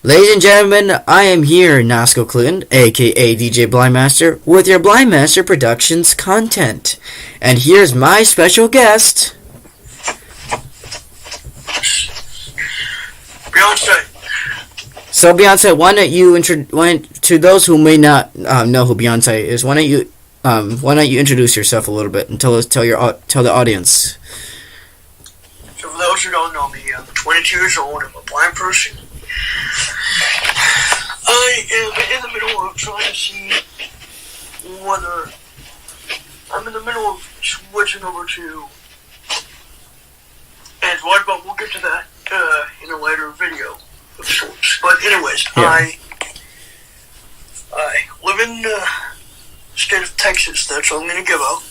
Ladies and gentlemen, I am here, Nasco Clinton, aka DJ Blindmaster, with your Blindmaster Productions content. And here's my special guest, Beyonce. So Beyonce, why don't you to those who may not know who Beyonce is, why don't you introduce yourself a little bit and tell the audience. So for those who don't know me, I'm 22 years old. I'm a blind person. I am in the middle of trying to see whether I'm in the middle of switching over to Android, but we'll get to that in a later video of sorts. But anyways, yeah. I live in the state of Texas. That's what I'm going to give out.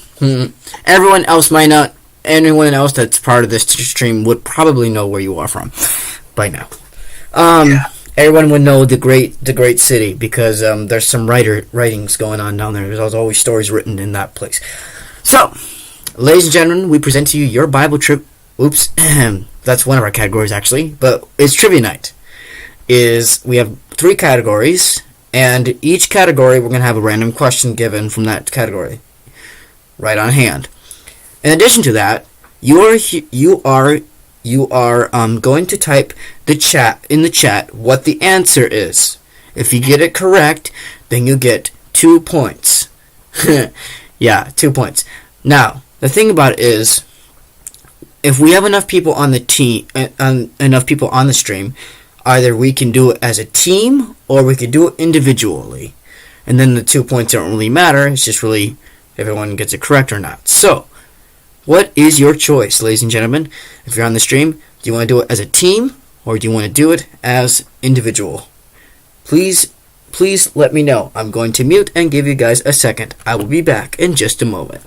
Anyone else that's part of this stream would probably know where you are from by now. Everyone would know the great city because there's some writings going on down there. There's always stories written in that place. So, ladies and gentlemen, we present to you your Bible trip. Oops, that's one of our categories actually, but it's trivia night. We have 3 categories, and each category we're going to have a random question given from that category, right on hand. In addition to that, you are going to type in the chat what the answer is. If you get it correct, then you get 2 points. Yeah, 2 points. Now, the thing about it is, if we have enough people on enough people on the stream, either we can do it as a team or we can do it individually. And then the 2 points don't really matter. It's just really if everyone gets it correct or not. So, what is your choice, ladies and gentlemen? If you're on the stream, do you want to do it as a team or do you want to do it as individual? Please let me know. I'm going to mute and give you guys a second. I will be back in just a moment.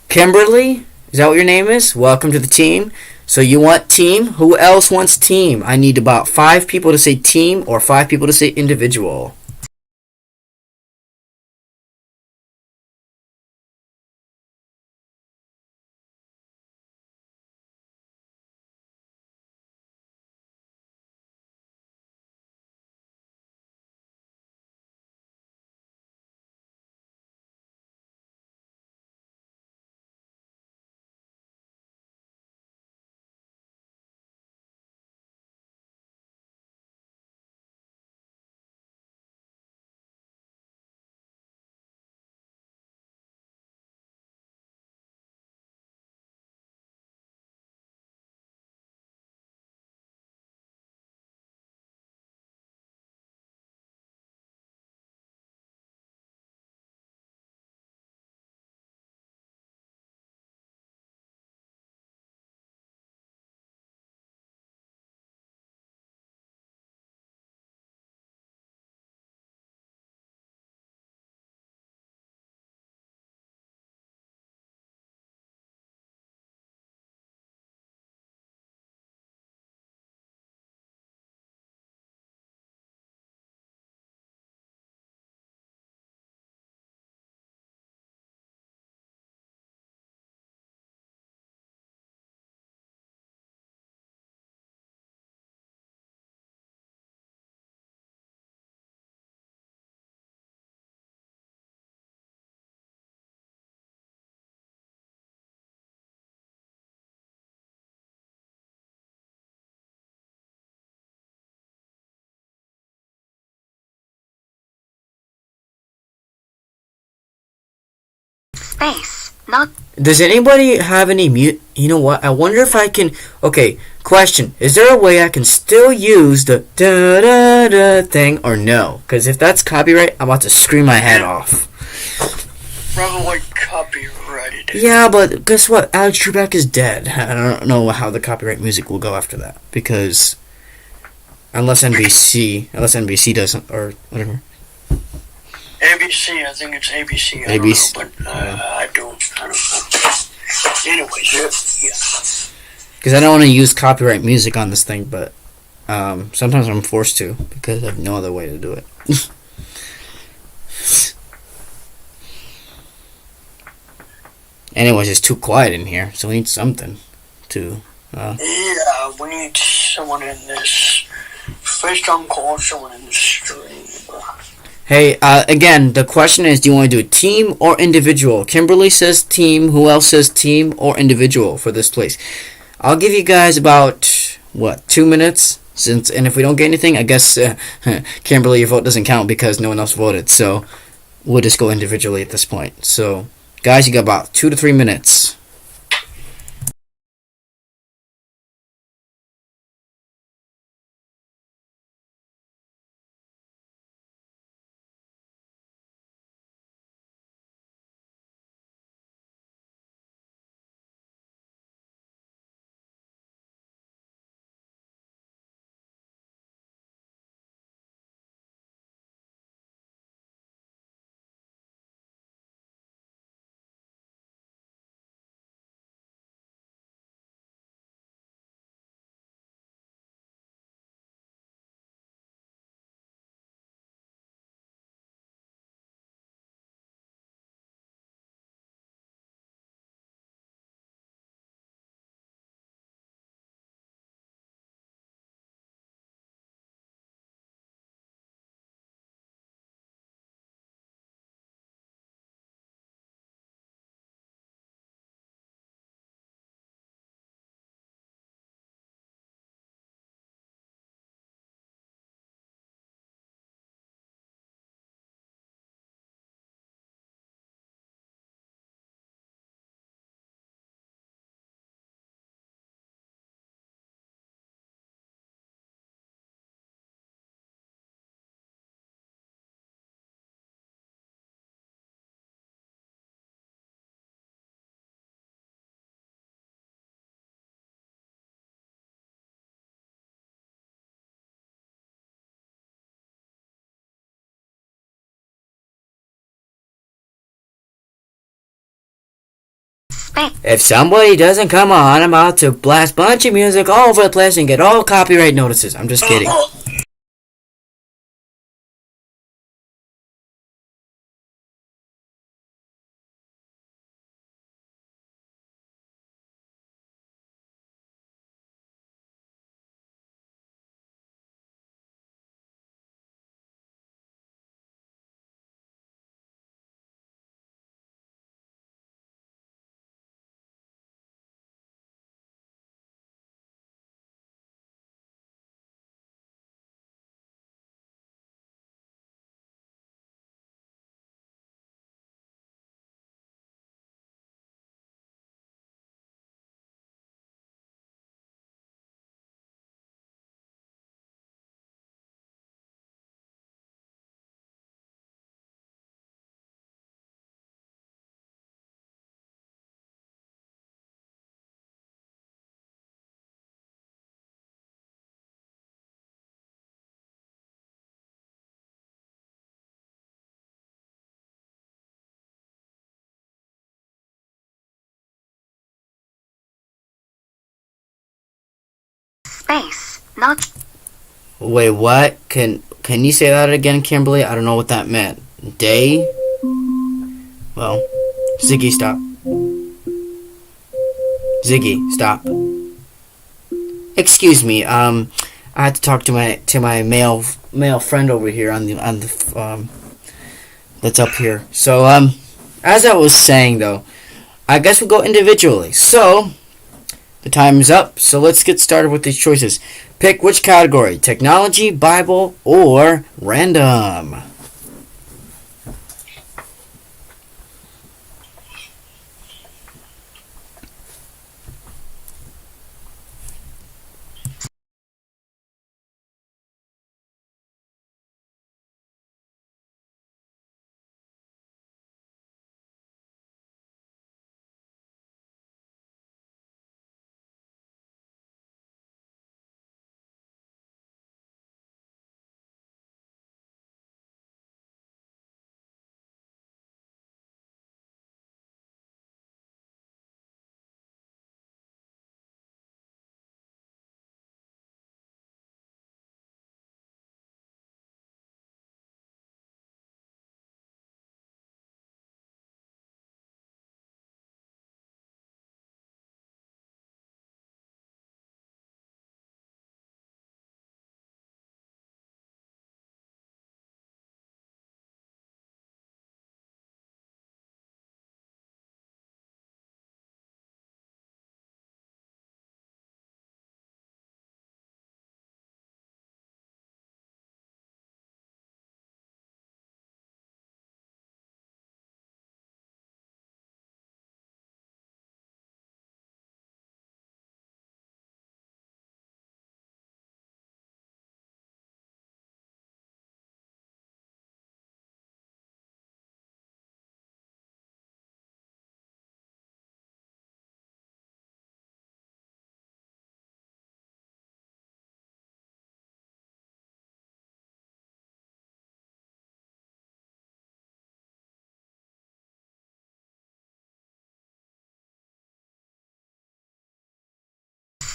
Kimberly, is that what your name is? Welcome to the team. So you want team? Who else wants team? I need about 5 people to say team or 5 people to say individual. Space not. Does anybody have any mute? You know what? I wonder if I can. Okay, question: is there a way I can still use the da da da thing or no? Because if that's copyright, I'm about to scream my head off. Probably copyrighted. Yeah, but guess what? Alex Trebek is dead. I don't know how the copyright music will go after that because unless NBC doesn't or whatever. ABC, I think it's ABC. I ABC. don't know, but I don't know. Anyways, yeah. Because I don't want to use copyright music on this thing, but sometimes I'm forced to because I have no other way to do it. Anyways, it's too quiet in here, so we need something to. Yeah, we need someone in this. First on call, someone in the stream. Hey, again, the question is, do you want to do team or individual? Kimberly says team. Who else says team or individual for this place? I'll give you guys about, 2 minutes? And if we don't get anything, I guess, Kimberly, your vote doesn't count because no one else voted. So we'll just go individually at this point. So, guys, you got about 2 to 3 minutes. If somebody doesn't come on, I'm about to blast a bunch of music all over the place and get all copyright notices. I'm just kidding. Space, not. Wait, what? Can you say that again, Kimberly? I don't know what that meant. Day? Well, Ziggy, stop. Ziggy, stop. Excuse me. I had to talk to my male friend over here on the that's up here. So as I was saying though, I guess we'll go individually. So the time is up. So let's get started with these choices. Pick which category: technology, Bible, or random.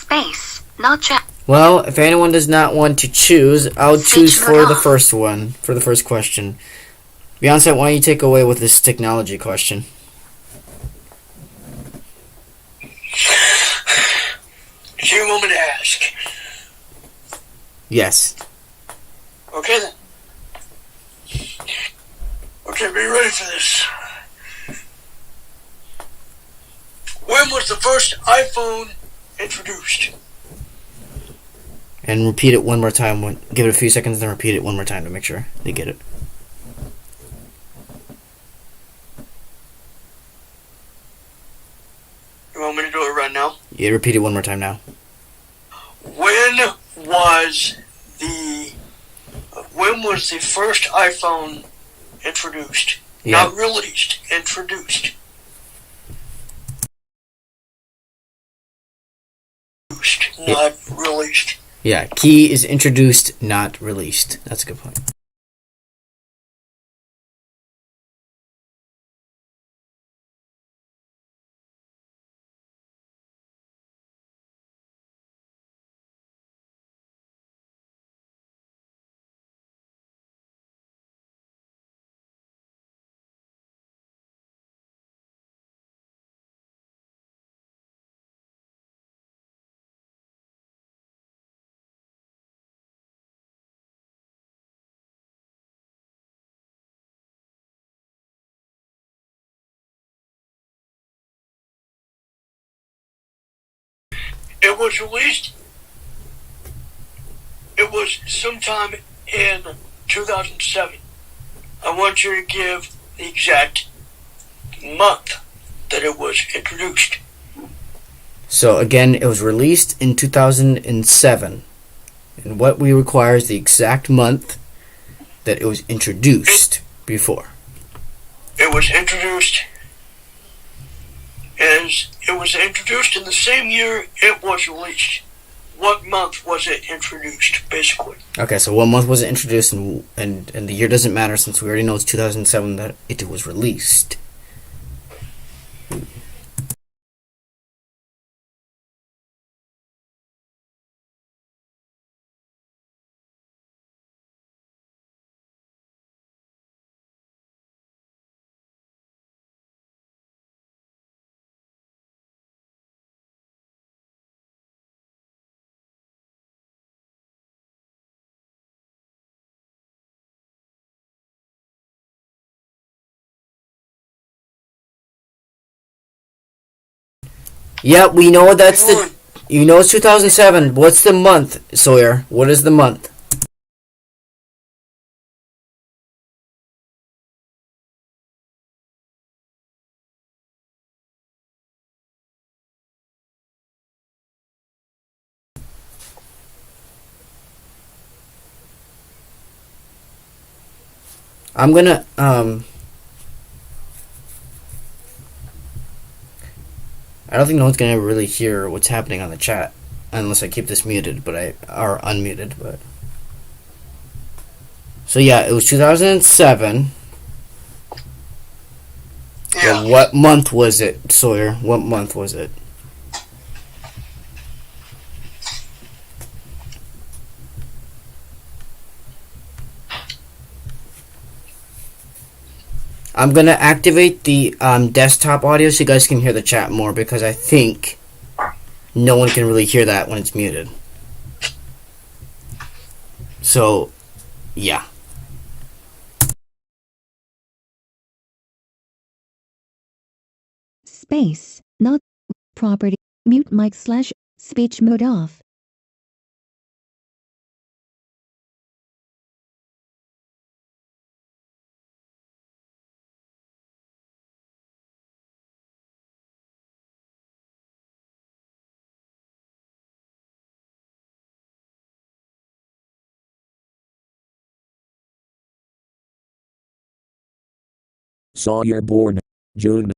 Space. Not chat. Well, if anyone does not want to choose, I'll choose Speech for mode the off. first one, for the first question. Beyonce, why don't you take away with this technology question? Do you want me to ask? Yes. Okay then. Okay, be ready for this. When was the first iPhone introduced? And repeat it one more time. Give it a few seconds, then repeat it one more time to make sure they get it. You want me to do it right now? Yeah, repeat it one more time now. When was the first iPhone introduced? Yeah. Not released, introduced. Not released. Yeah, key is introduced, not released. That's a good point. It was released. It was sometime in 2007. I want you to give the exact month that it was introduced. So again, it was released in 2007. And what we require is the exact month that it was introduced before. It was introduced in the same year it was released. What month was it introduced, basically? Okay, so what month was it introduced, and the year doesn't matter since we already know it's 2007 that it was released. Yeah, we know that's the. You know it's 2007. What's the month, Sawyer? What is the month? I'm gonna I don't think no one's gonna really hear what's happening on the chat unless I keep this muted, or unmuted. But so yeah, it was 2007. Yeah. But what month was it, Sawyer? What month was it? I'm gonna activate the desktop audio so you guys can hear the chat more, because I think no one can really hear that when it's muted. So, yeah. Space, not property. Mute mic / speech mode off. Sawyer born June.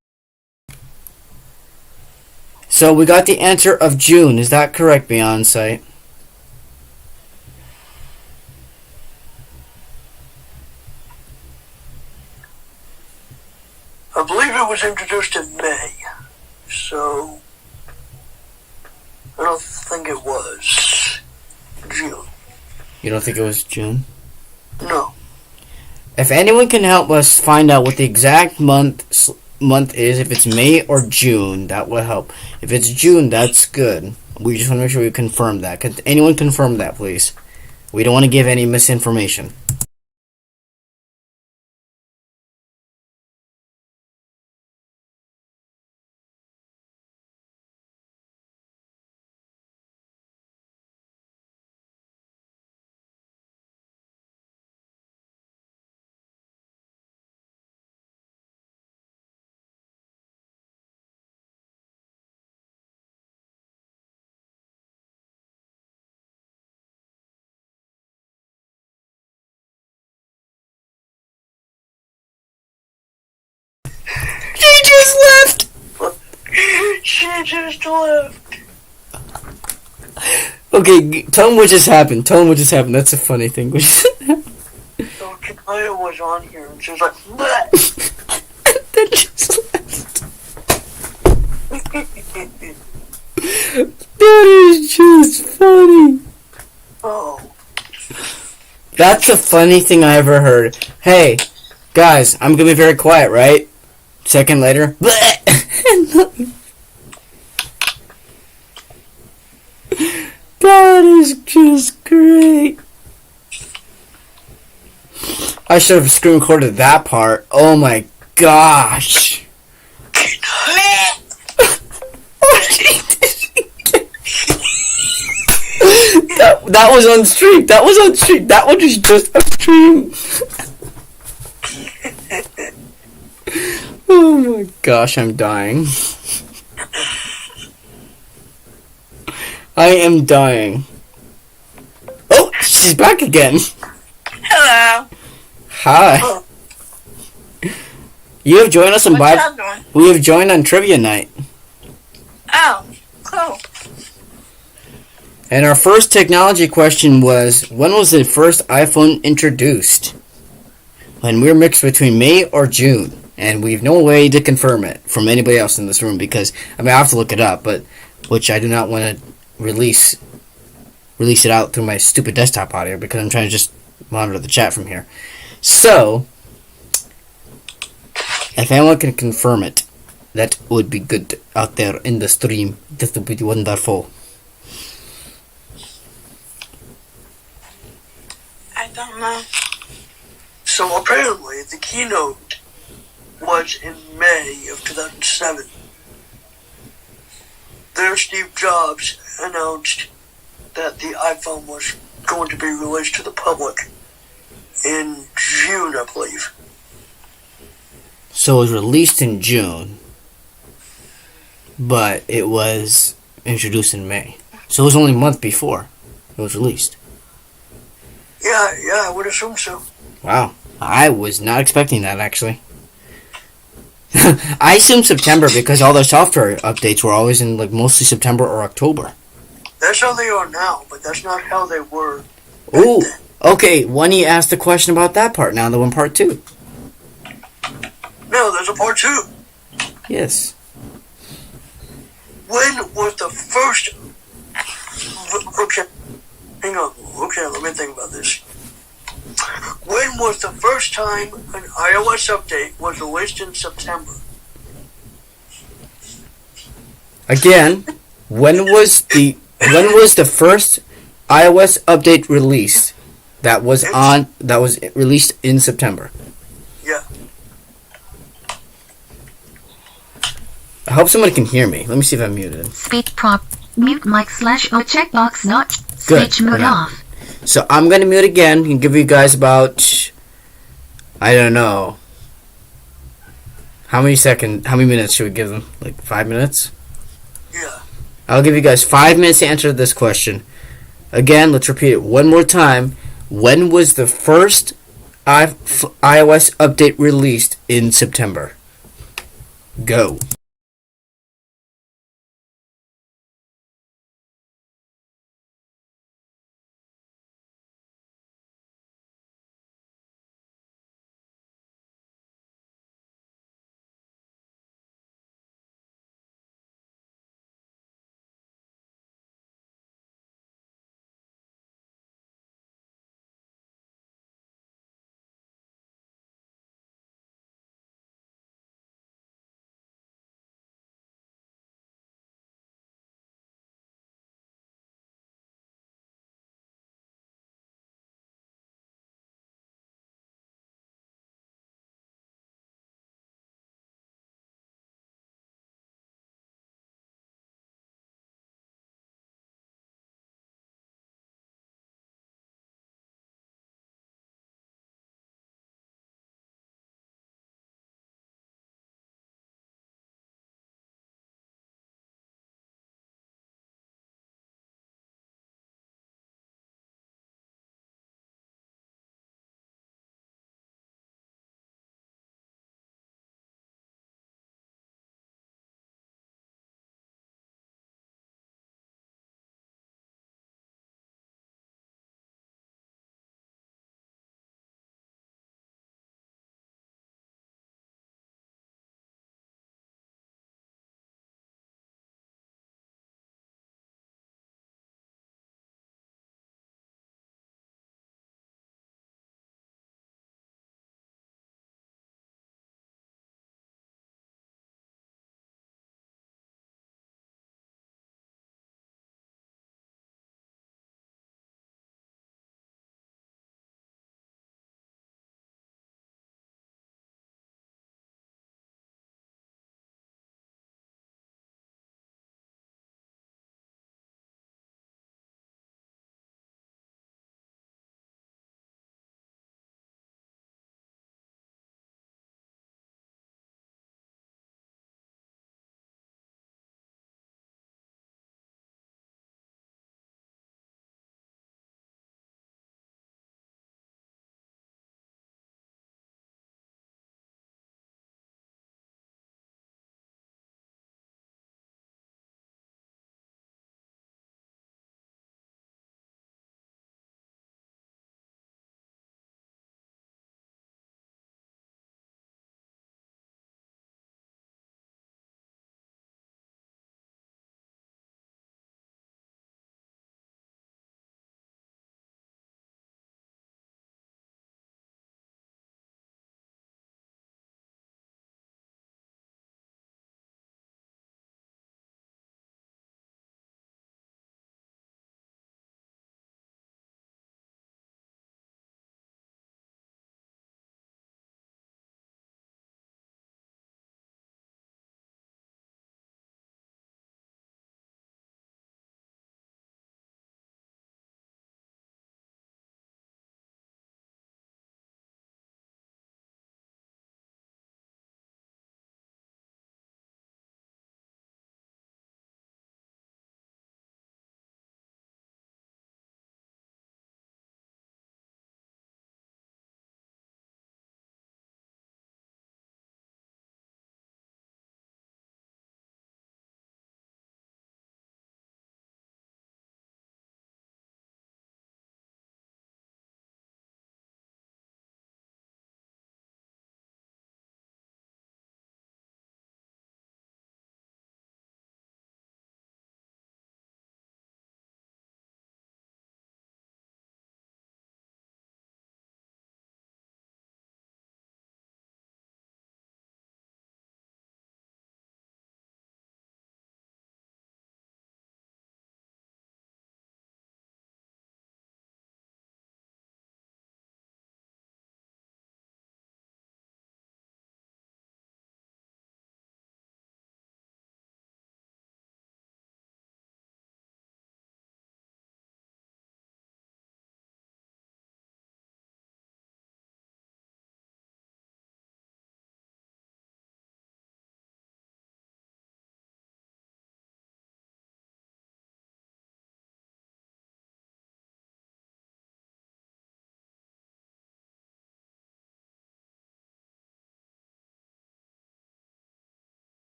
So we got the answer of June. Is that correct, Beyonce? I believe it was introduced in May. So, I don't think it was June. You don't think it was June? No. If anyone can help us find out what the exact month is, if it's May or June, that will help. If it's June, that's good. We just want to make sure we confirm that. Can anyone confirm that, please? We don't want to give any misinformation. She just left! She just left. Okay, tell them what just happened. Tell them what just happened. That's a funny thing. So Kaya was on here and she was like, bleh. That just left. That is just funny. Oh. That's the funny thing I ever heard. Hey, guys, I'm gonna be very quiet, right? Second later, that is just great. I should have screen recorded that part. Oh my gosh. That was on stream. That was on stream. That one is just on stream. Oh my gosh, I'm dying. I am dying. Oh, she's back again. Hello. Hi. You have joined us on What's y'all doing? We have joined on trivia night. Oh, cool. And our first technology question was, when was the first iPhone introduced? And we're mixed between May or June. And we've no way to confirm it from anybody else in this room because, I mean, I have to look it up, but which I do not want to release it out through my stupid desktop audio because I'm trying to just monitor the chat from here. So, if anyone can confirm it, that would be good out there in the stream. That would be wonderful. I don't know. So apparently the keynote was in May of 2007. There Steve Jobs announced that the iPhone was going to be released to the public in June, I believe. So it was released in June, but it was introduced in May. So it was only a month before it was released. Yeah, I would assume so. Wow. I was not expecting that, actually. I assumed September because all their software updates were always in like mostly September or October. That's how they are now, but that's not how they were. Ooh, okay. Wendy asked the question about that part now, the one part two. No, there's a part two. Yes. When was the first... Okay, hang on. Okay, let me think about this. When was the first time an iOS update was released in September? Again, when was the first iOS update released? That was released in September. Yeah. I hope somebody can hear me. Let me see if I'm muted. Speech prop. Mute mic / O checkbox not. Good. Speech mode off. So I'm gonna mute again and give you guys about, I don't know, how many minutes should we give them? Like 5 minutes? Yeah. I'll give you guys 5 minutes to answer this question. Again, let's repeat it one more time. When was the first iOS update released in September? Go.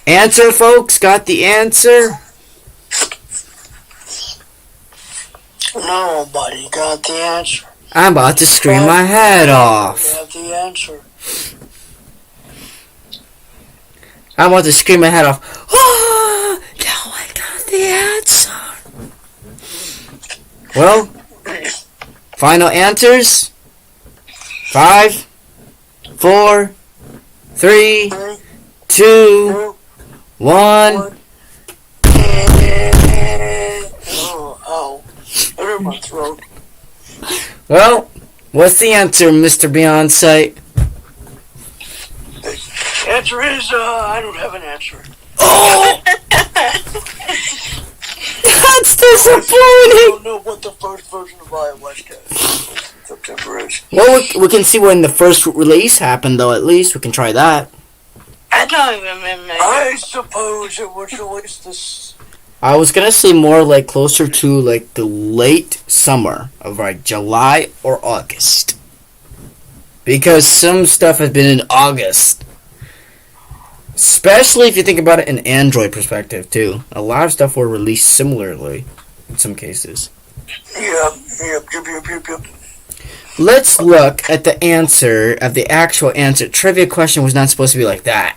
Answer, folks. Got the answer? Nobody got the answer. I'm about to scream my head off. Got the answer. I'm about to scream my head off. Oh, no one got the answer. Well, final answers. 5, 4, 3, 2, 1. Ow. It hurt my throat. Well, what's the answer, Mr. Beyonce? Answer is, I don't have an answer. Oh! That's I disappointing! don't know what the first version of iOS September is. Well, we can see when the first release happened, though, at least. We can try that. I don't even remember. I suppose it was released this. I was gonna say more like closer to like the late summer of like July or August. Because some stuff has been in August. Especially if you think about it in Android perspective, too. A lot of stuff were released similarly in some cases. Yep. Let's look at the answer, of the actual answer. Trivia question was not supposed to be like that.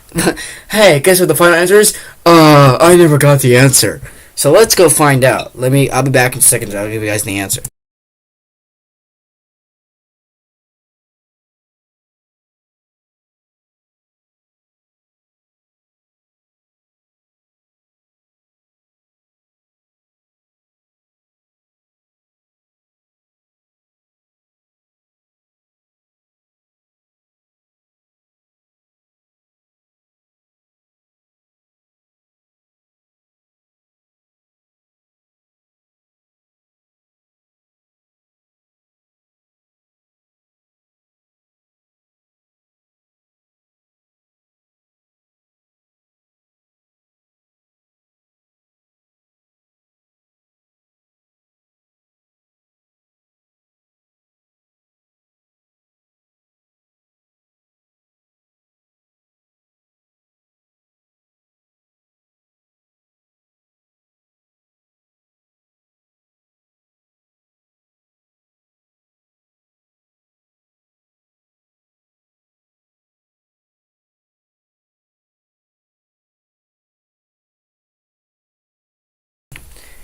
Hey, guess what the final answer is? I never got the answer. So let's go find out. I'll be back in seconds. I'll give you guys the answer.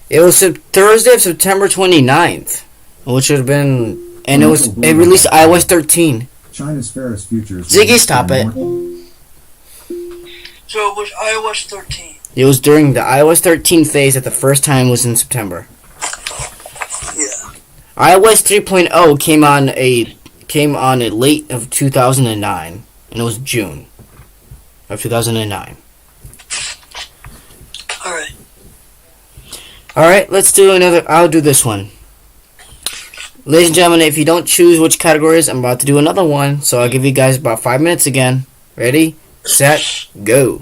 It was Thursday of September 29th, which would have been, and it released iOS 13. China's fairest futures. Ziggy, stop it. So it was iOS 13. It was during the iOS 13 phase that the first time was in September. Yeah. iOS 3.0 came on a late of 2009, and it was June of 2009. Alright. Alright, let's do another. I'll do this one. Ladies and gentlemen, if you don't choose which categories, I'm about to do another one. So I'll give you guys about 5 minutes again. Ready, set, go.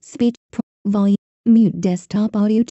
Speech volume mute desktop audio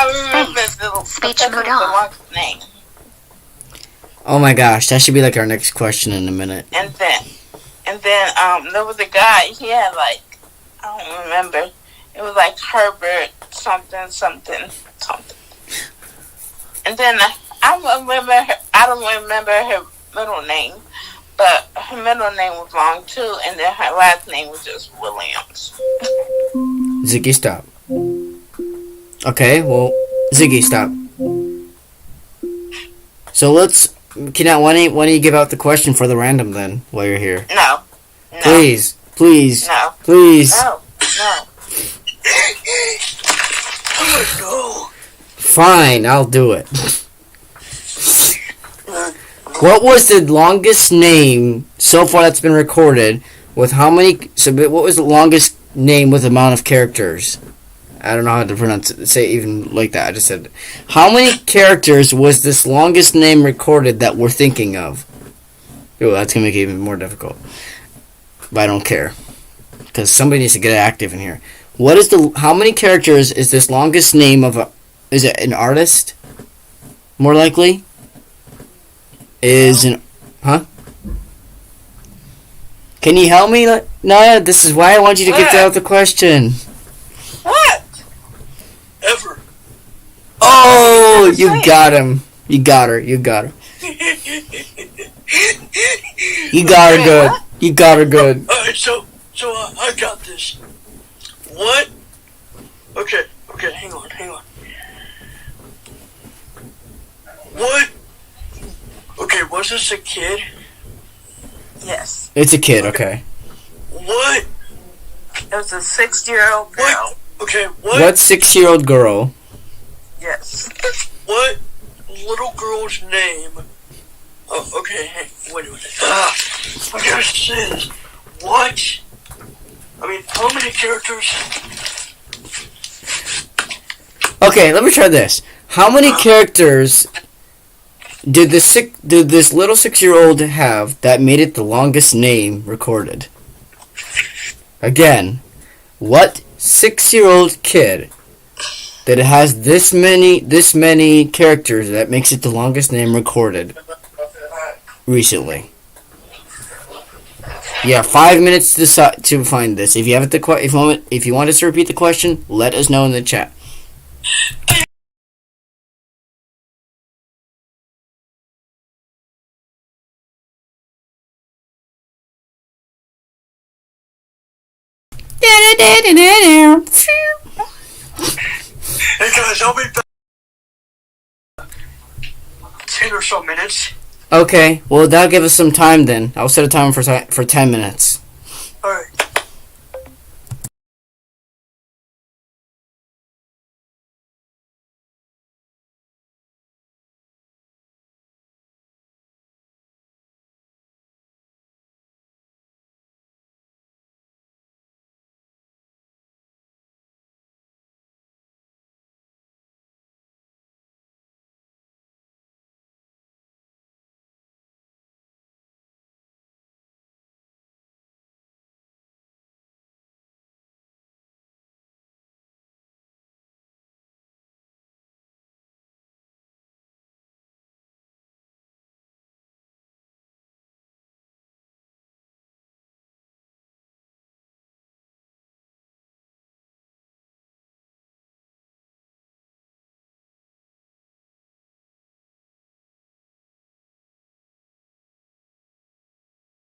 I remember the Speech the mode off. longest name. Oh my gosh, that should be like our next question in a minute. And then there was a guy. He had like, I don't remember. It was like Herbert something something something. And then I don't remember her middle name, but her middle name was long too, and then her last name was just Williams. Ziggy, stop. Okay, well, Ziggy, stop. So let's. Why don't you give out the question for the random then while you're here? No. Please, please, No. please. No. No. Fine, I'll do it. What was the longest name so far that's been recorded? With how many? So, what was the longest name with amount of characters? I don't know how to pronounce it. Say it even like that. I just said, how many characters was this longest name recorded that we're thinking of? Oh, that's gonna make it even more difficult. But I don't care, because somebody needs to get active in here. What is the? How many characters is this longest name of a? Is it an artist? More likely. Is an, huh? Can you help me, Naya? This is why I want you to get out the question. What? Ever. Oh, you got him. You got her. You got her. You got her good. You got her good. Alright, so I got this. What? Okay, hang on. What? Okay, was this a kid? Yes. It's a kid, okay. What? It was a 6-year-old girl. What? Okay, what? What 6-year-old girl? Yes. What little girl's name? Oh, okay, hey, wait a minute. I gotta say this. What? I mean, how many characters? Okay, let me try this. How many characters did this little 6-year-old have that made it the longest name recorded? Again, what 6-year-old kid that has this many characters that makes it the longest name recorded recently? Yeah, 5 minutes to find this. If you have it, if you want us to repeat the question, let us know in the chat. Hey guys, I'll be back. 10 or so minutes. Okay, well that'll give us some time then. I'll set a timer for 10 minutes. Alright.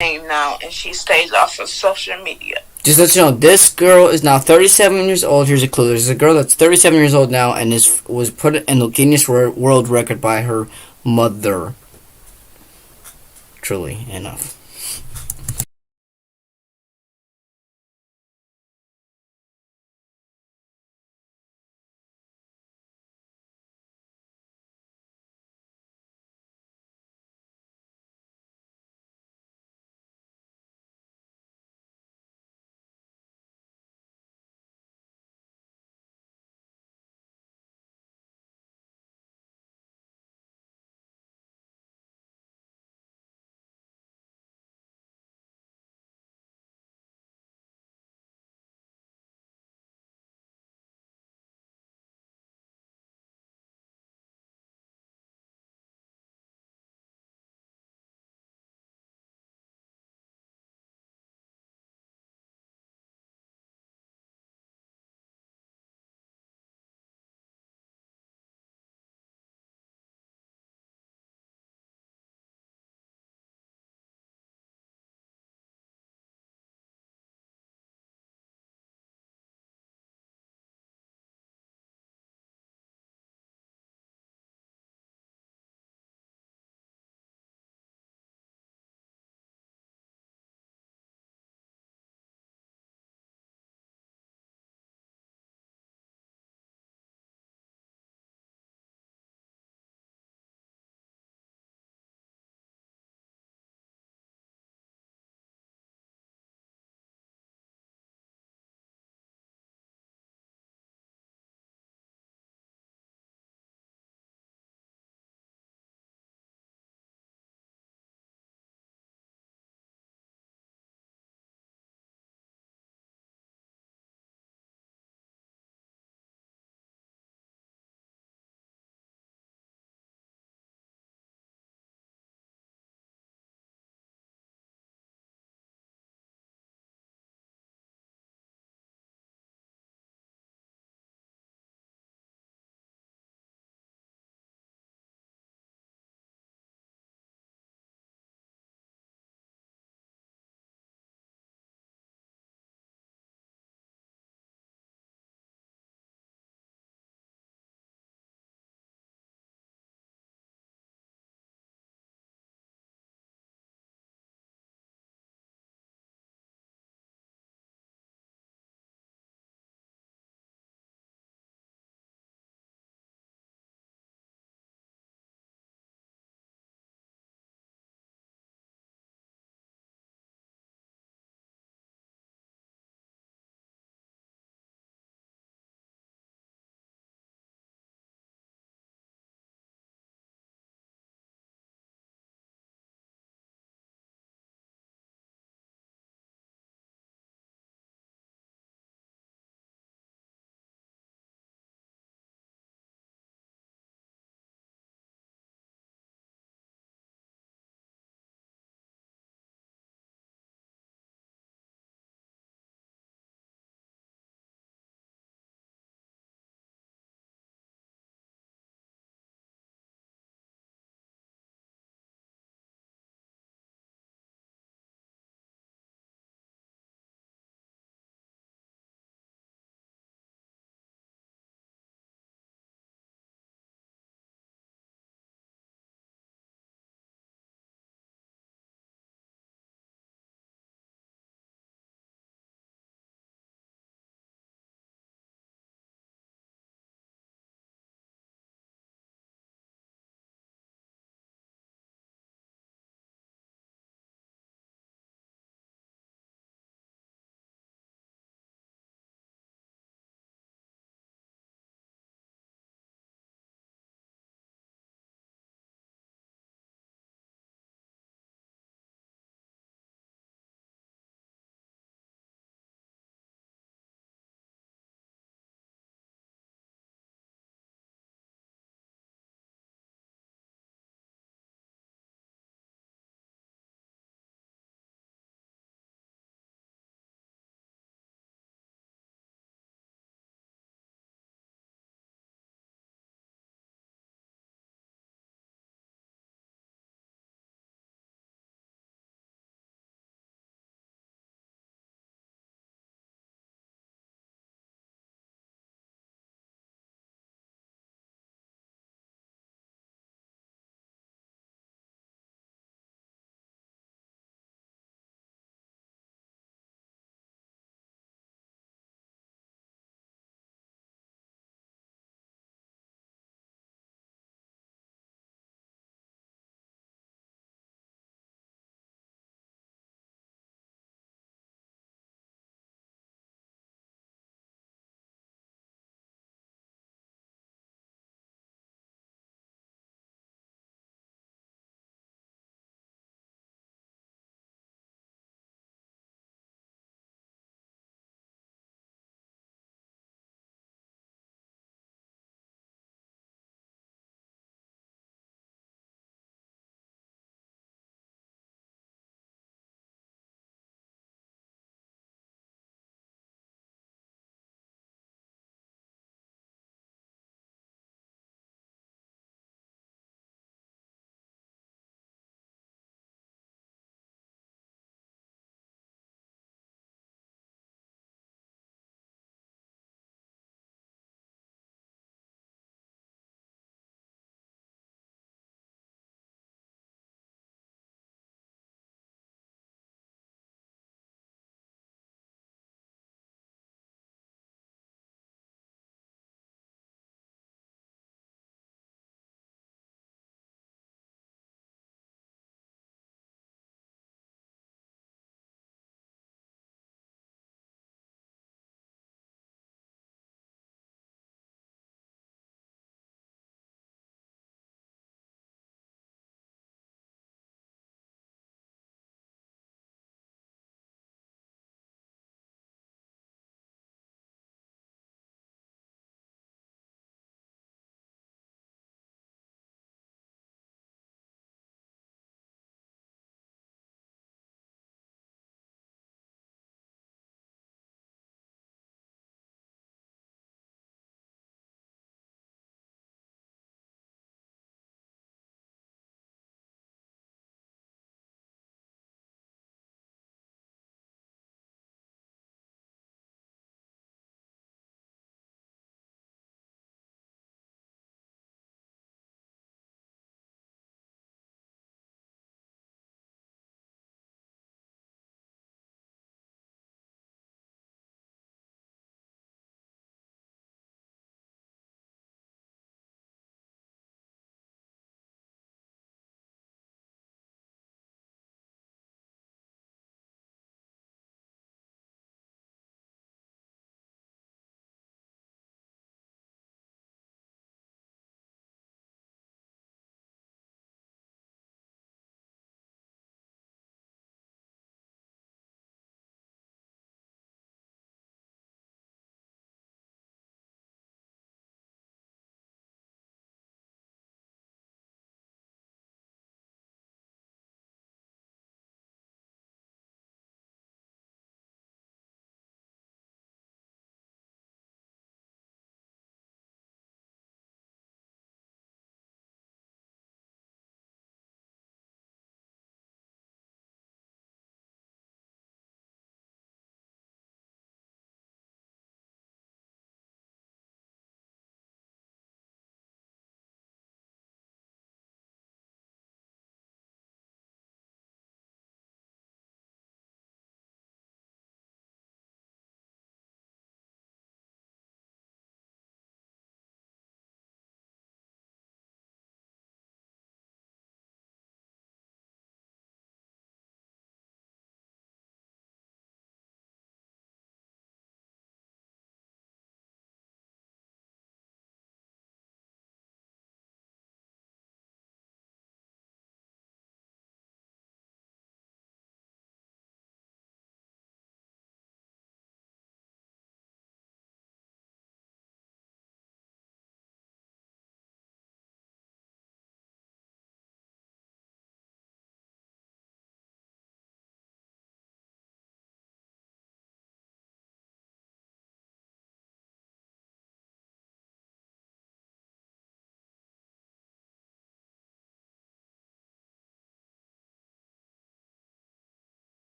Name now, and she stays off of social media. Just let you know, this girl is now 37 years old. Here's a clue. There's a girl that's 37 years old now and was put in the Guinness World Record by her mother. Truly enough.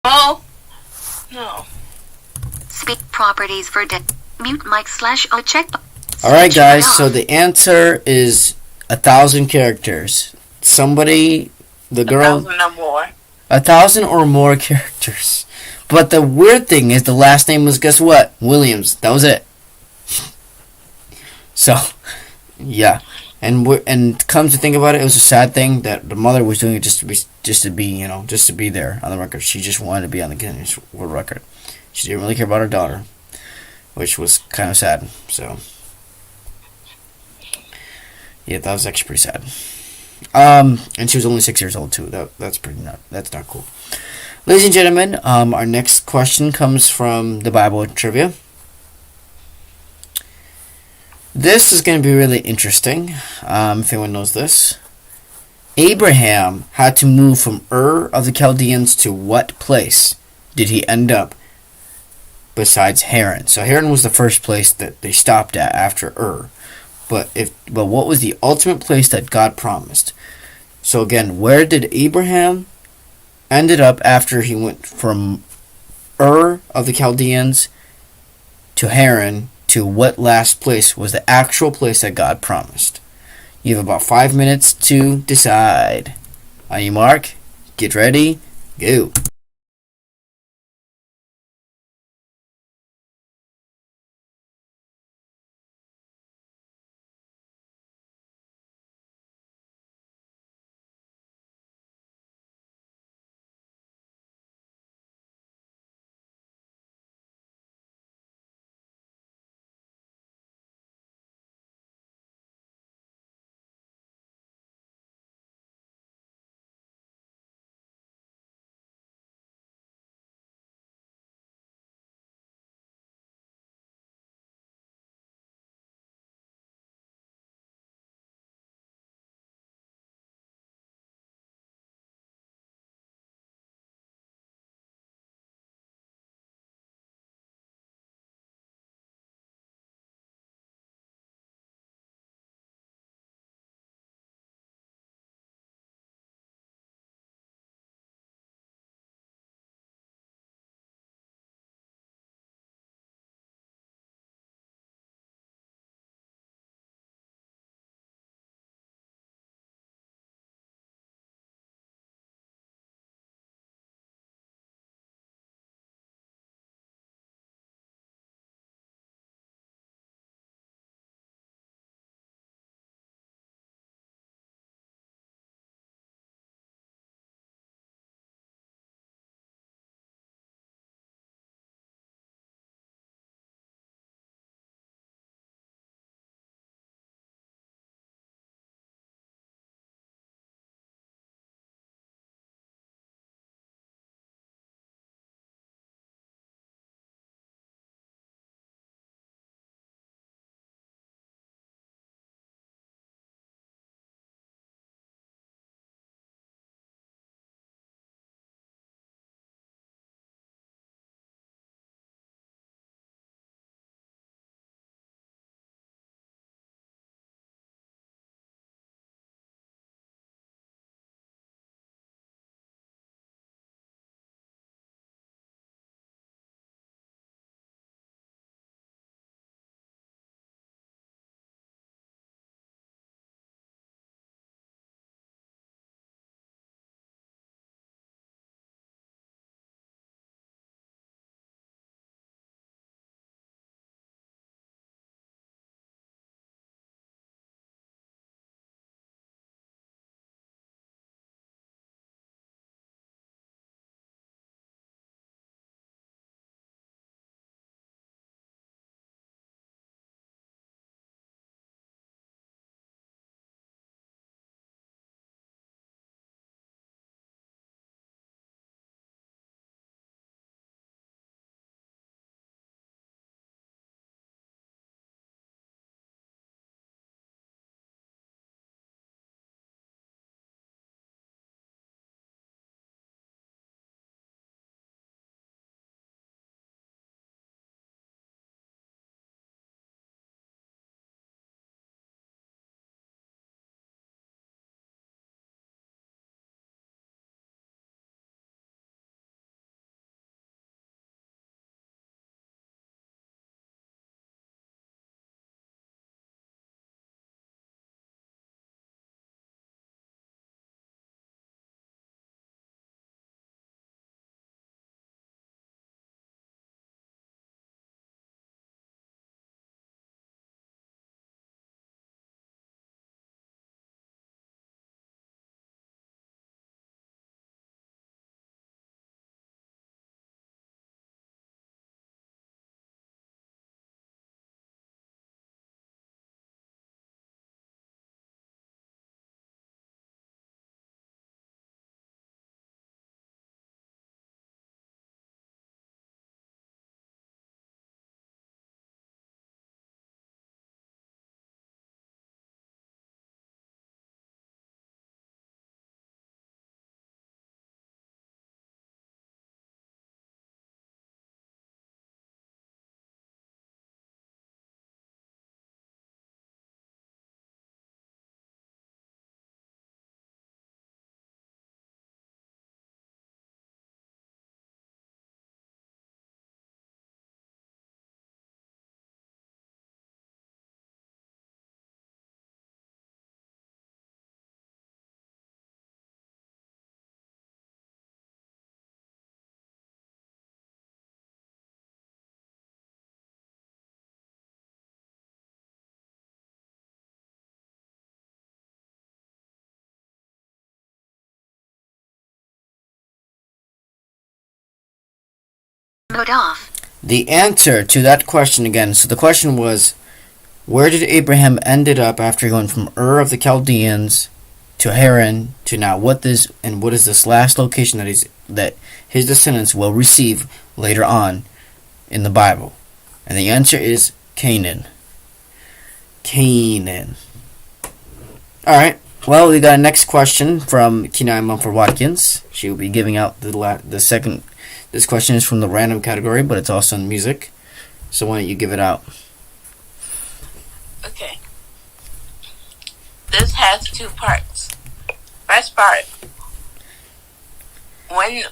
Oh, no. Speak properties for mute mic slash O check. Alright, Switch guys, mic so off. the answer is 1,000 characters. Somebody, the girl, 1,000 or more. 1,000 or more characters. But the weird thing is the last name was, guess what? Williams. That was it. So, yeah. And come to think about it, it was a sad thing that the mother was doing it just to be there on the record. She just wanted to be on the Guinness World Record. She didn't really care about her daughter, which was kind of sad. So, yeah, that was actually pretty sad. And she was only 6 years old too. That's not cool. Ladies and gentlemen, our next question comes from the Bible trivia. This is going to be really interesting, if anyone knows this. Abraham had to move from Ur of the Chaldeans to what place did he end up besides Haran? So Haran was the first place that they stopped at after Ur. But what was the ultimate place that God promised? So again, where did Abraham ended up after he went from Ur of the Chaldeans to Haran? To what last place was the actual place that God promised? You have about 5 minutes to decide. On your mark, get ready, go. Code off. The answer to that question again. So the question was, where did Abraham ended up after going from Ur of the Chaldeans to Haran to now what is this last location that his descendants will receive later on in the Bible? And the answer is Canaan. Canaan. Alright, well, we got a next question from Kenai Mumford Watkins. She will be giving out the second. This question is from the random category, but it's also in music. So why don't you give it out? Okay. This has two parts. First part. When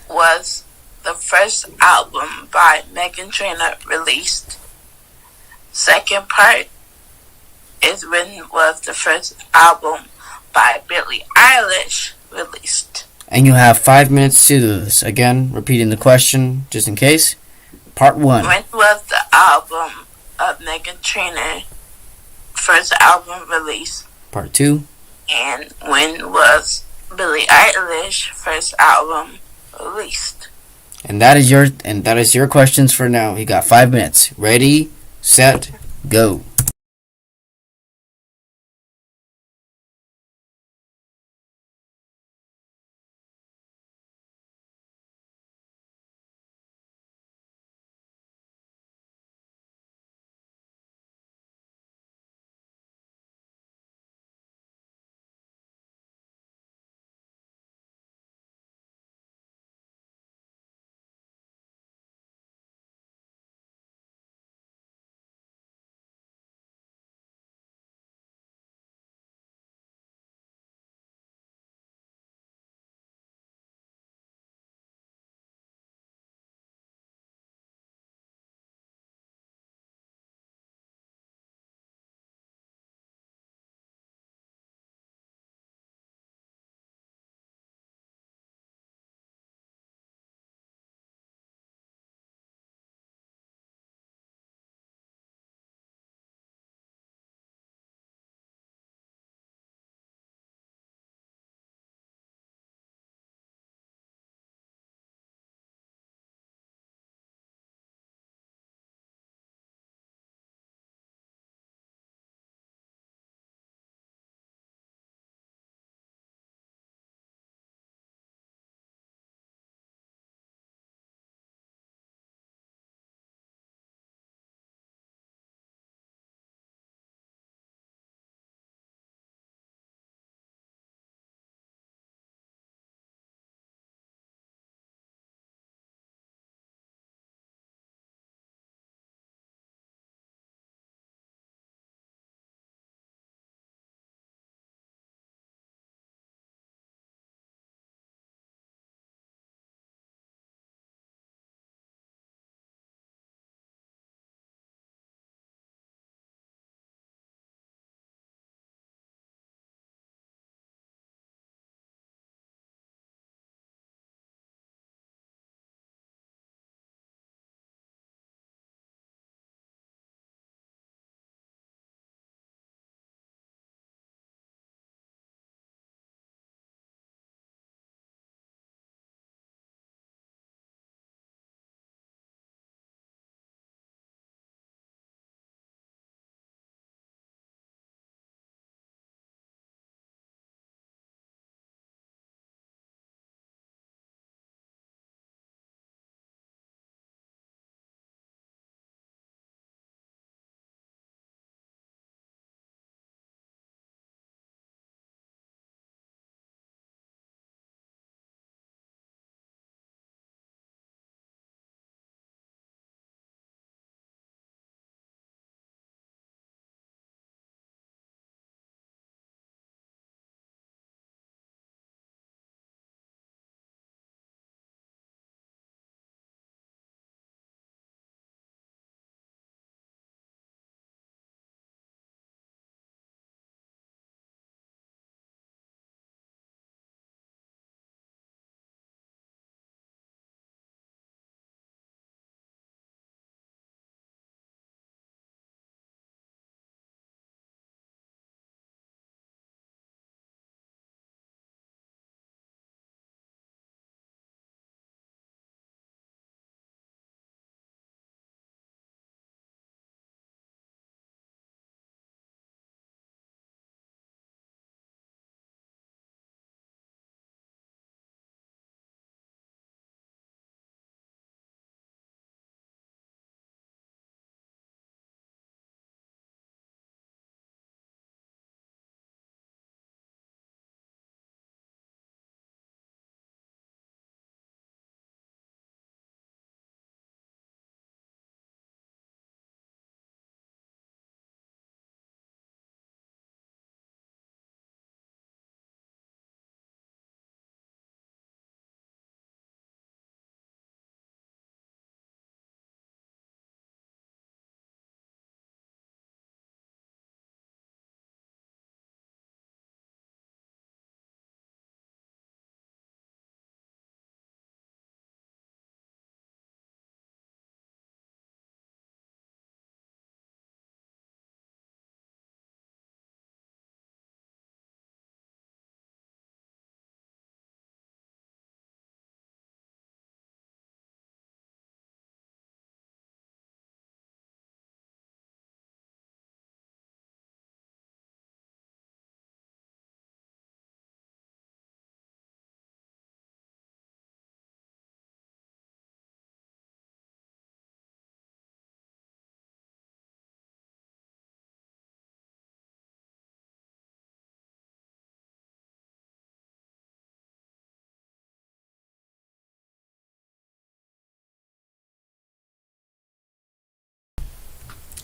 was the first album by Meghan Trainor released? Second part is when was the first album by Billie Eilish released? And you have 5 minutes to do this. Again, repeating the question, just in case. Part 1. When was the album of Meghan Trainor first album released? Part 2. And when was Billie Eilish first album released? And that is your questions for now. You got 5 minutes. Ready, set, go.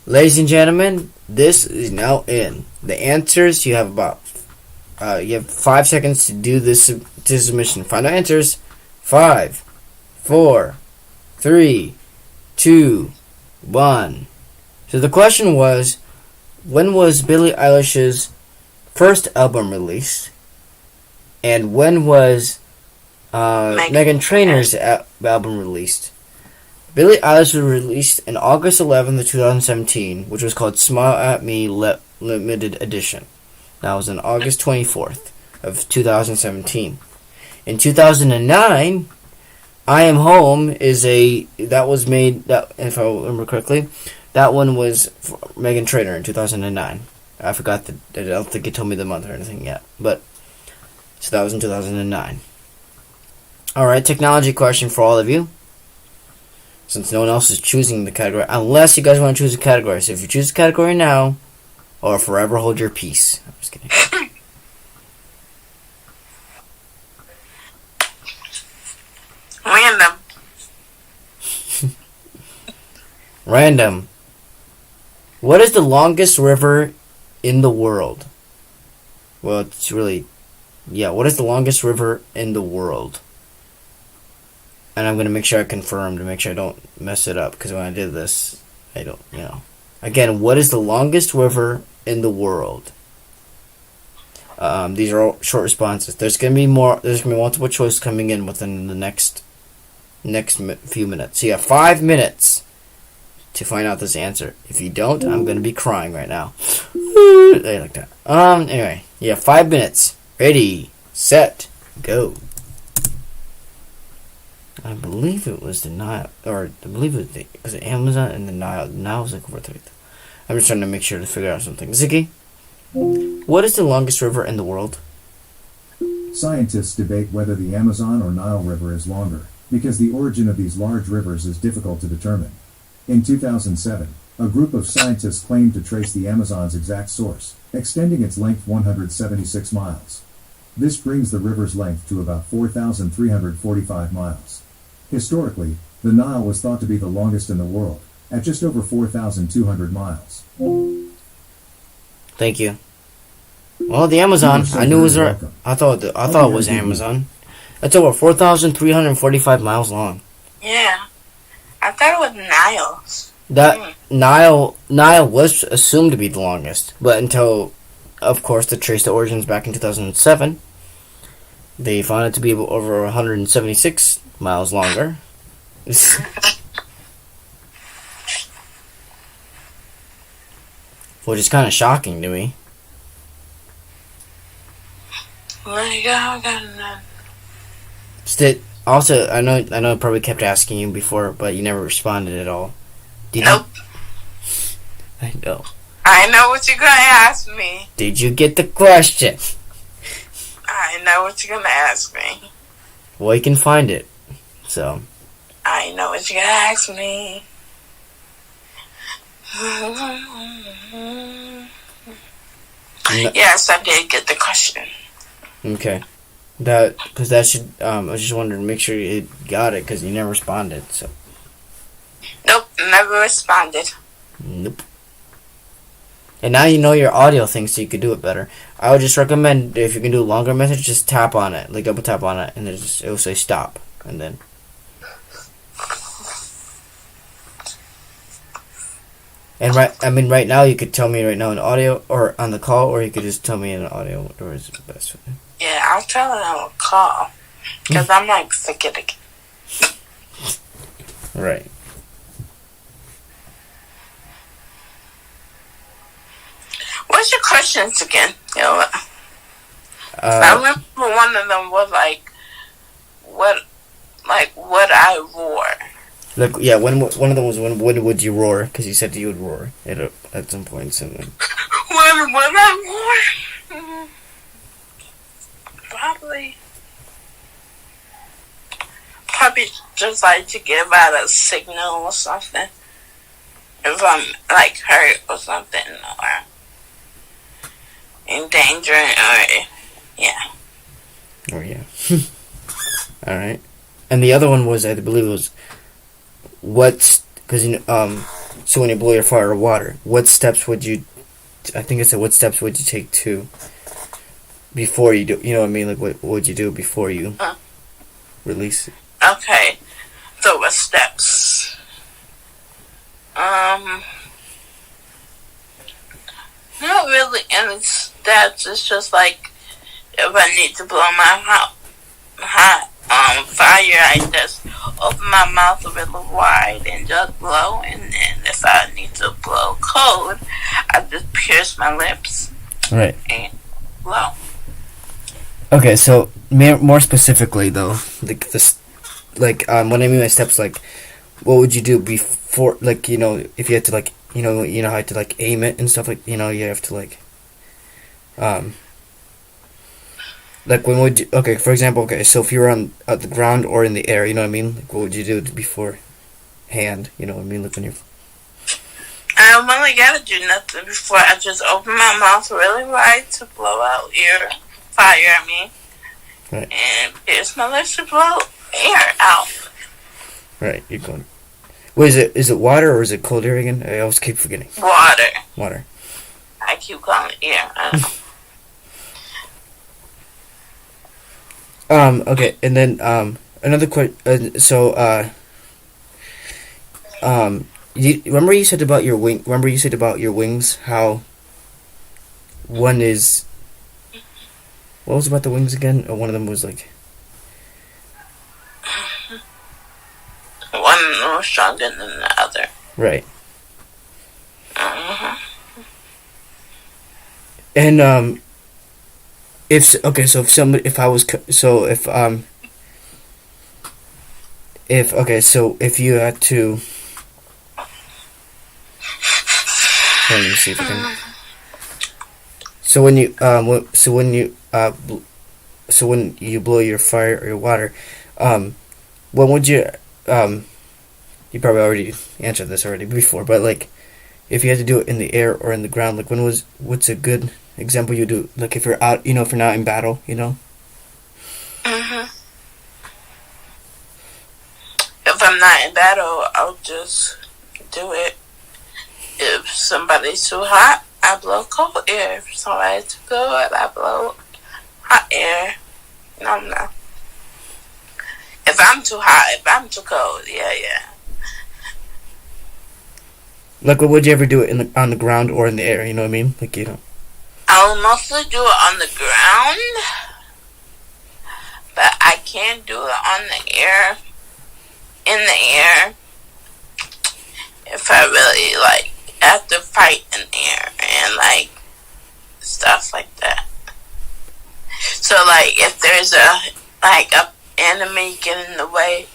Ladies and gentlemen, this is now in. The answers, you have 5 seconds to do this submission. Final answers. 5, 4, 3, 2, 1. So the question was, when was Billie Eilish's first album released? And when was Meghan Trainor's album released? Billie Eilish was released on August 11th, 2017, which was called Smile at Me Limited Edition. That was on August 24th of 2017. In 2009, I Am Home if I remember correctly, that one was for Meghan Trainor in 2009. I forgot I don't think it told me the month or anything yet, but so that was in 2009. Alright, technology question for all of you. Since no one else is choosing the category, unless you guys want to choose a category. So if you choose a category now, or forever hold your peace. I'm just kidding. Random. Random. What is the longest river in the world? Well, it's really... Yeah, what is the longest river in the world? And I'm going to make sure I confirm to make sure I don't mess it up. Because when I did this, I don't, Again, what is the longest river in the world? These are all short responses. There's going to be multiple choice coming in within the next few minutes. So you have 5 minutes to find out this answer. If you don't, I'm going to be crying right now. I like that. Anyway, you have 5 minutes. Ready, set, go. I believe it was the Nile, or I believe it was the Amazon and the Nile. The Nile was like over 3. I'm just trying to make sure to figure out something. Ziggy, what is the longest river in the world? Scientists debate whether the Amazon or Nile River is longer, because the origin of these large rivers is difficult to determine. In 2007, a group of scientists claimed to trace the Amazon's exact source, extending its length 176 miles. This brings the river's length to about 4,345 miles. Historically, the Nile was thought to be the longest in the world, at just over 4,200 miles. Thank you. Well, the Amazon, I knew it was right. I thought it was Amazon. It's over 4,345 miles long. Yeah. I thought it was Niles. That Nile was assumed to be the longest, but until, of course, to trace the origins back in 2007, they found it to be over 176 miles longer. Which is kind of shocking to me. Also, I know I probably kept asking you before, but you never responded at all. Nope. I know. I know what you're gonna ask me. Did you get the question? I know what you're gonna ask me. Well, you can find it. So. I know what you're gonna ask me. Yes, I did get the question. Okay. Because that should, I was just wondering to make sure you got it, because you never responded, so. Nope, never responded. Nope. And now you know your audio thing, so you could do it better. I would just recommend, if you can do a longer message, just tap on it, like double tap on it, and it will say stop, and then. And right now you could tell me right now in audio, or on the call, or you could just tell me in audio, whatever is the best for you. Yeah, I'll tell it on a call, because I'm like sick of it. Right. What's your questions again? I remember one of them was what I wore. Look, yeah, one of them was when would you roar? Because you said you would roar at some point. So. When I wore? Probably just to give out a signal or something. If I'm hurt or something, or in danger, or yeah. Oh yeah. All right. And the other one was, I believe it was, because So when you blow your fire or water, what steps would you? I think it said what steps would you take to before you do? You know what I mean? Like what would you do before you release it? Okay. So what steps? Not really any steps. It's just like if I need to blow my hot fire, I just open my mouth a little wide and just blow. And then if I need to blow cold, I just pierce my lips Right. and blow. Okay, so more specifically though, like this, like what I mean by steps, like what would you do before, like if you had to like you know how to like aim it and stuff, like you have to like when would you, okay, for example, okay, so if you were on the ground or in the air, you know what I mean, like what would you do beforehand, you know what I mean, like when you're I really gotta do nothing before I just open my mouth really wide to blow out fire, right, and pierce my lips to blow air out. right, you're going. What is it water or is it cold air again? I always keep forgetting. Water. Water. I keep calling it air. I don't know. Okay, and then another question. Remember you said about your wing. Remember you said about your wings how one is. What was about the wings again? Or one of them was like. One more stronger than the other. Right. Uh-huh. And if you had to. Let me see if I can. So when you blow your fire or your water, when would you you probably already answered this already before, but like if you had to do it in the air or in the ground, like what's a good example you do, like if you're out, if you're not in battle, Uh-huh. If I'm not in battle, I'll just do it. If somebody's too hot, I blow cold air. If somebody's too cold, I blow hot air. No. If I'm too hot, if I'm too cold, yeah. Like what would you ever do it on the ground or in the air, you know what I mean? Like I'll mostly do it on the ground, but I can do it on the air, in the air, if I really have to fight in the air and stuff like that. So if there's a enemy getting in the way,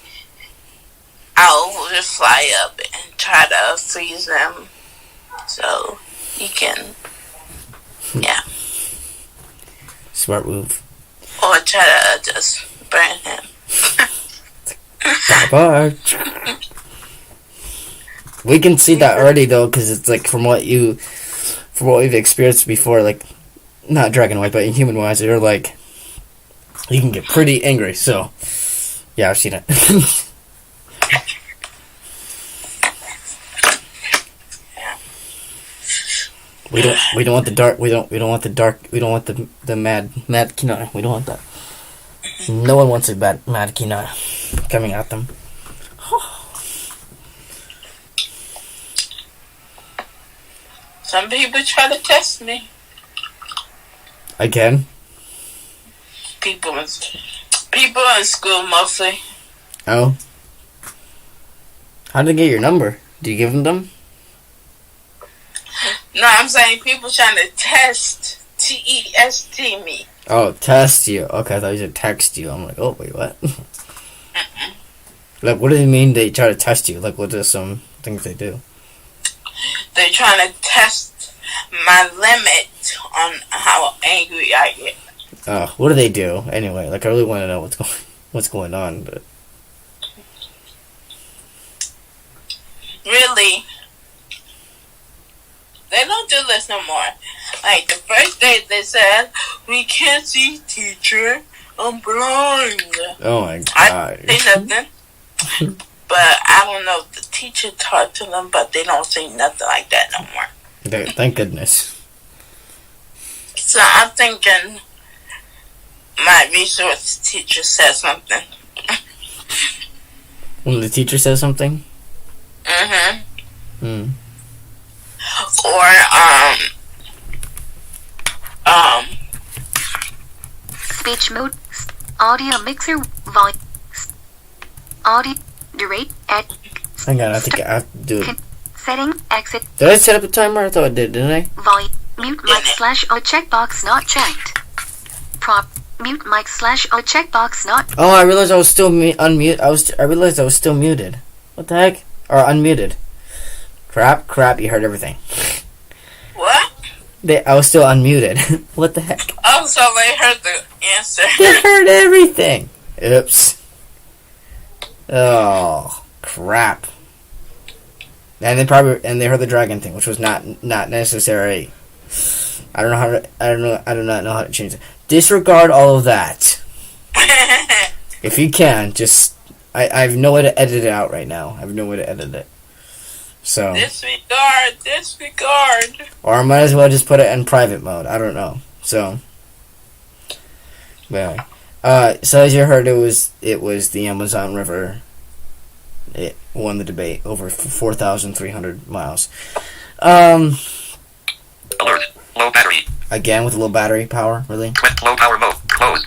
I'll just fly up and try to freeze them so he can, smart move. or try to just burn him. Bye. We can see that already though, because it's like from what we've experienced before, like not dragon wise, but in human wise, you're like you can get pretty angry. So yeah, I've seen it. We don't want the dark. We don't want the dark. We don't want the mad Kinara. We don't want that. No one wants a mad Kinara coming at them. Some people try to test me. Again? People in school mostly. Oh. How did they get your number? Do you give them? No, I'm saying people trying to test T-E-S-T me. Oh, test you. Okay, I thought you said text you. I'm like, oh, wait, what? Like, what does it mean they try to test you? Like, what are some things they do? They're trying to test my limit on how angry I get. Oh, what do they do? Anyway, like, I really want to know what's going on, but... Really? They don't do this no more. Like, the first day they said, we can't see, teacher. I'm blind. Oh, my God. I didn't say nothing. But I don't know if the teacher taught to them, but they don't say nothing like that no more. Thank goodness. So I'm thinking my resource teacher said something. When the teacher says something? Mm-hmm. Or, Speech mode. Audio mixer. Volume. Audio. Rate. At. Hang on, I think I have to do it. Setting. Exit. Did I set up the timer? I thought I did, didn't I? Volume. Mute mic slash O checkbox not checked. Prop. Mute mic slash O checkbox not. Oh, I realized I was still unmute. I realized I was still muted. What the heck? Or unmuted. Crap, you heard everything. what? I was still unmuted. What the heck? Oh, so they heard the answer. They heard everything. Oops. Oh, crap. And they heard the dragon thing, which was not necessary. I do not know how to change it. Disregard all of that. If you can, just I have no way to edit it out right now. I have no way to edit it. So disregard. Or I might as well just put it in private mode. I don't know. So yeah. So as you heard, it was the Amazon River. It won the debate over 4,300 miles. Alert. Low battery. Again with low battery power, really? Low power mode. Close.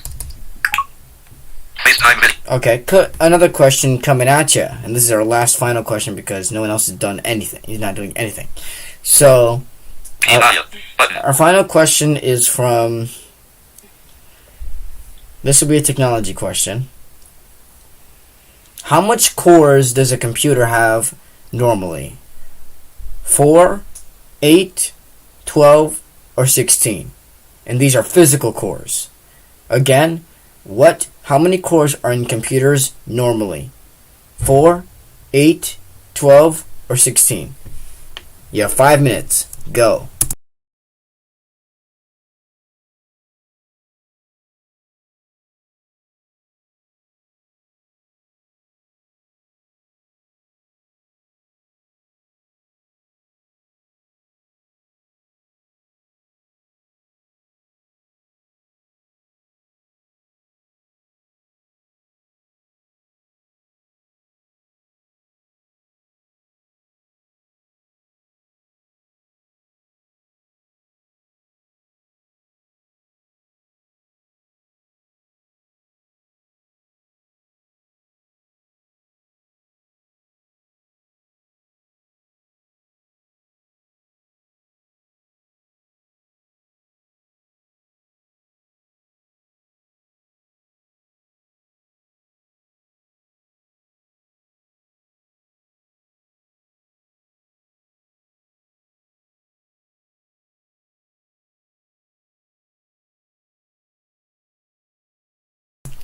FaceTime video. Okay, another question coming at you, and this is our last final question because no one else has done anything. He's not doing anything. So, our final question is from. This will be a technology question. How much cores does a computer have normally? 4, 8, 12, or 16? And these are physical cores. Again, how many cores are in computers normally? 4, 8, 12, or 16? You have 5 minutes. Go.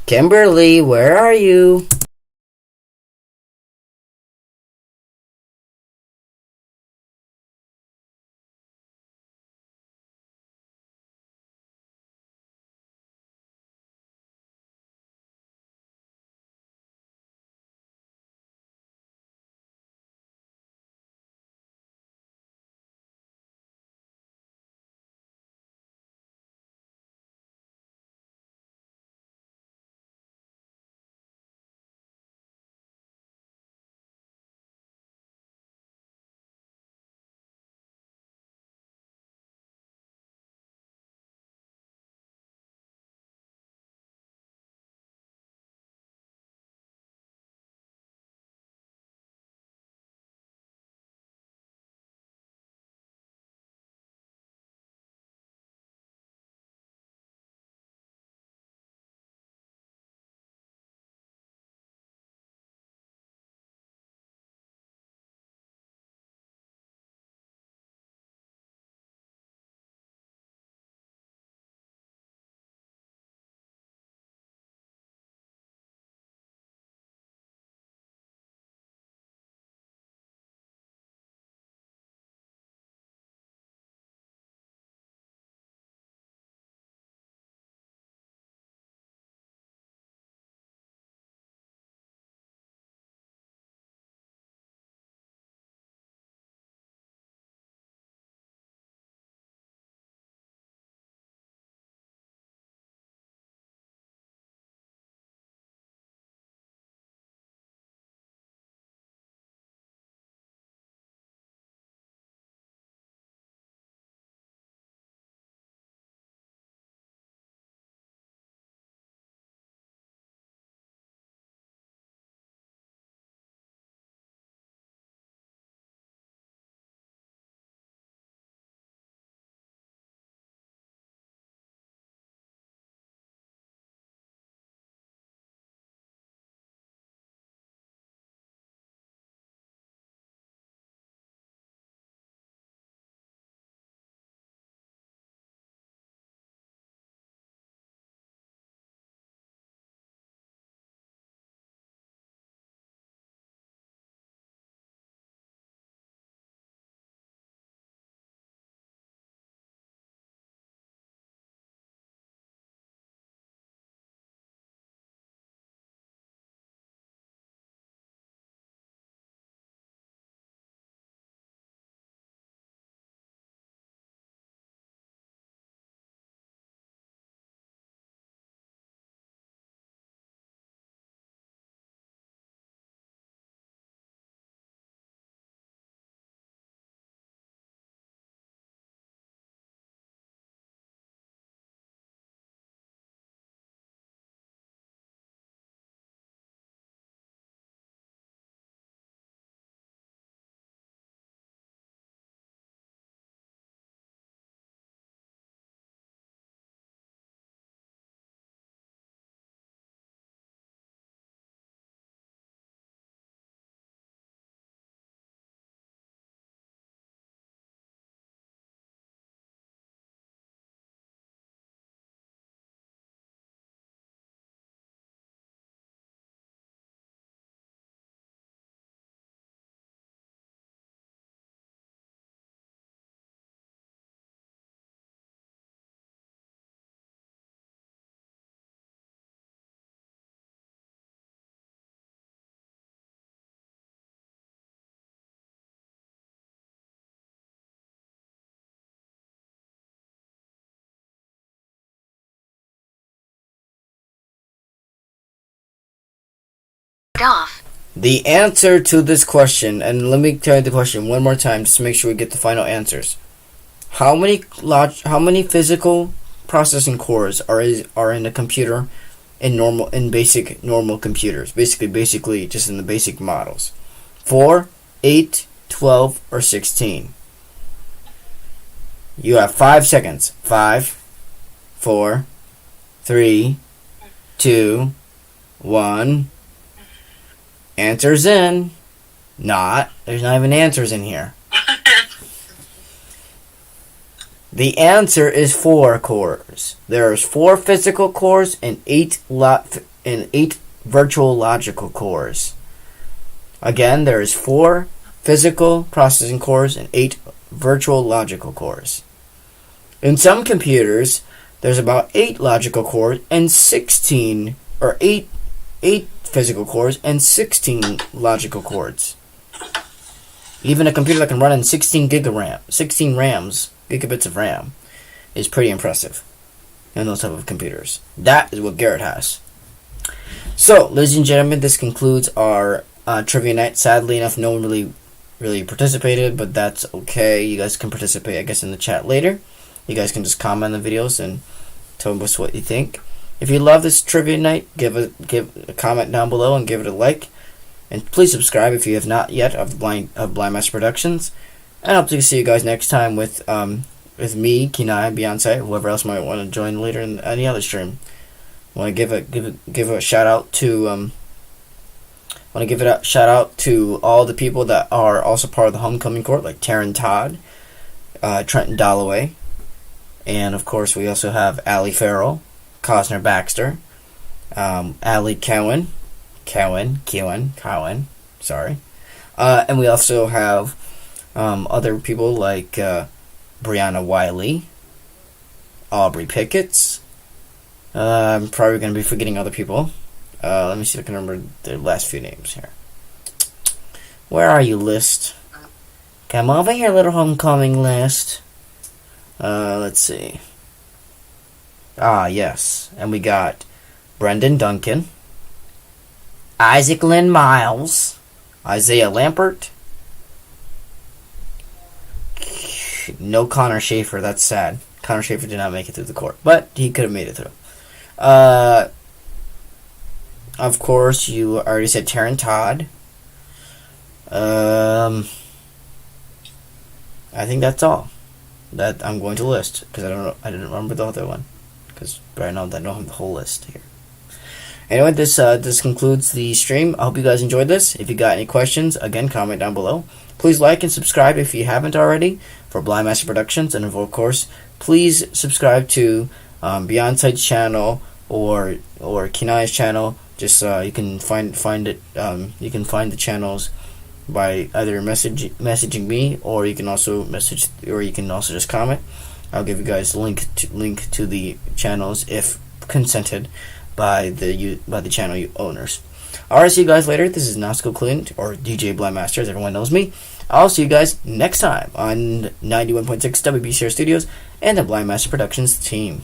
Kimberly, where are you? off. The answer to this question, and let me tell you the question one more time just to make sure we get the final answers. How many physical processing cores are in a computer in basic normal computers? Basically just in the basic models. 4, 8, 12, or 16. You have 5 seconds. 5, 4, 3, 2, 1. Answers in. There's not even answers in here. The answer is 4 cores. There's 4 physical cores and 8 virtual logical cores. Again, there is 4 physical processing cores and 8 virtual logical cores. In some computers, there's about 8 logical cores and 16 or 8 physical cores and 16 logical cores. Even a computer that can run in 16 gigabits of RAM is pretty impressive in those type of computers. That is what Garrett has. So, ladies and gentlemen, this concludes our trivia night. Sadly enough, no one really participated, but that's okay. You guys can participate, I guess, in the chat later. You guys can just comment on the videos and tell us what you think. If you love this trivia night, give a comment down below and give it a like. And please subscribe if you have not yet of Blindmaster Productions. And I'll see you guys next time with me, Kenai, Beyonce, whoever else might want to join later in any other stream. Want to give a shout out to all the people that are also part of the homecoming court, like Taryn Todd, Trenton Dalloway, and of course we also have Allie Farrell, Cosner Baxter, Allie Cowan, sorry, and we also have other people like Brianna Wiley, Aubrey Pickett's. I'm probably going to be forgetting other people. Let me see if I can remember the last few names here. Where are you, list? Come over here, little homecoming list. Let's see. Yes. And we got Brendan Duncan, Isaac Lynn Miles, Isaiah Lampert. No Connor Schaefer, that's sad. Connor Schaefer did not make it through the court, but he could have made it through. Of course, you already said Taryn Todd. I think that's all that I'm going to list, because I didn't remember the other one, because right now I don't have the whole list here. Anyway, this concludes the stream. I hope you guys enjoyed this. If you got any questions, again, comment down below. Please like and subscribe if you haven't already for Blindmaster Productions, and of course, please subscribe to Beyonce's channel or Kenai's channel. Just you can find it. You can find the channels by either messaging me, or you can also just comment. I'll give you guys link to the channels if consented by the channel owners. Alright, see you guys later. This is Nasco Clint, or DJ Blindmaster, as everyone knows me. I'll see you guys next time on 91.6 WBCR Studios and the Blindmaster Productions team.